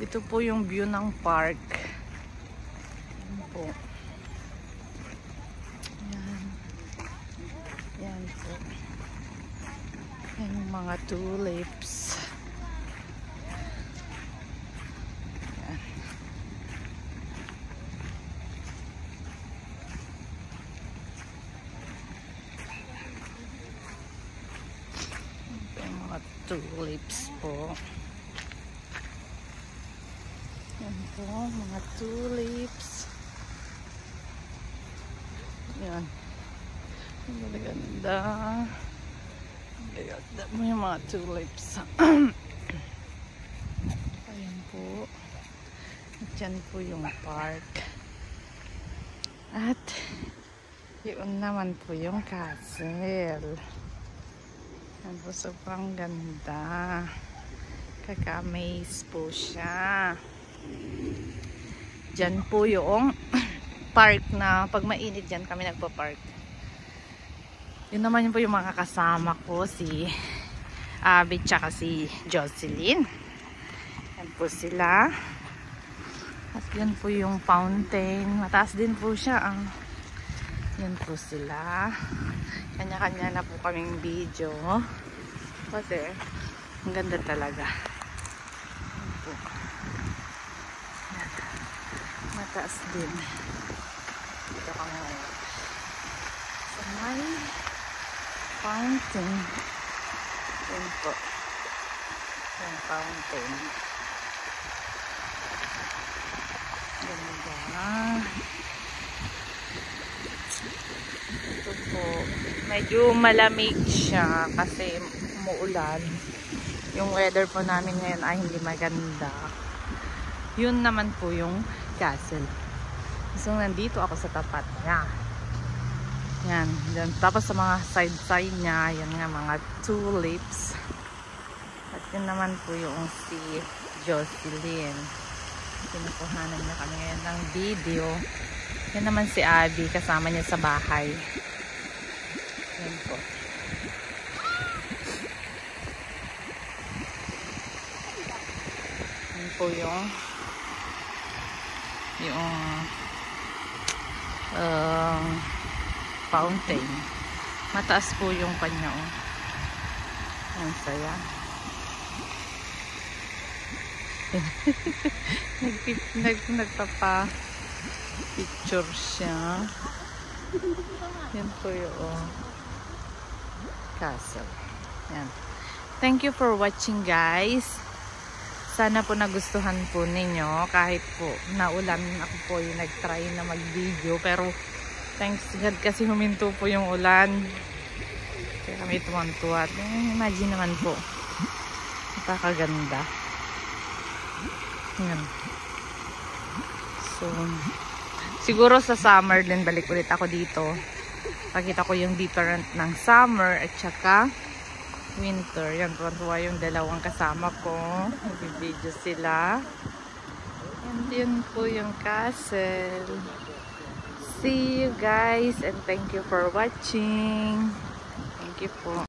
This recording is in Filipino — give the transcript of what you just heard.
Ito po yung view ng park. Yan po. Yan. Yan po. Yan yung mga tulips. Yan. Yung mga tulips po. Yan po, mga tulips. Yan. Ang ganda. Ang ganda mo yung mga tulips. Ayan po. Diyan po yung park. At yun naman po yung castle. Yan po, sobrang ganda. Kaka-amaze po siya. Diyan po yung park na pag mainit dyan kami nagpa-park. Yun naman yun po yung mga kasama ko, si Abby tsaka si Jocelyn. Yan po sila. At yan po yung fountain. Mataas din po siya. Yan po sila. Kanya-kanya na po kaming video. Kasi ang ganda talaga. Yan po. Yan. Mataas din. Dito kami ngayon. So may fountain. Yan po. Yung fountain. Ganda. Ito po. Medyo malamig siya kasi umuulan. Yung weather po namin ngayon ay hindi maganda. Yun naman po yung castle. So nandito ako sa tapat niya. Yan. Yan. Tapos sa mga side-side niya, yan nga mga tulips. At yun naman po yung si Jocelyn. Pinukuhanan niya kami ngayon ng video. Yan naman si Abby, kasama niya sa bahay. Yan po. Yan po yung fountain. Mataas po yung kanya. Ang saya. Nagpapa picture siya. Yan po yung castle. Yan. Thank you for watching, guys. Sana po nagustuhan po ninyo. Kahit po naulan, ako po yung nag-try na mag-video. Pero thanks God kasi huminto po yung ulan. Kaya kami tumantuwa. Imagine naman po. Napakaganda. Yan. So, siguro sa summer din balik ulit ako dito. Pakita ko yung different ng summer at saka winter. Yan, tuwa yung dalawang kasama ko. Nag-video sila. And yun po yung castle. See you guys and thank you for watching. Thank you po.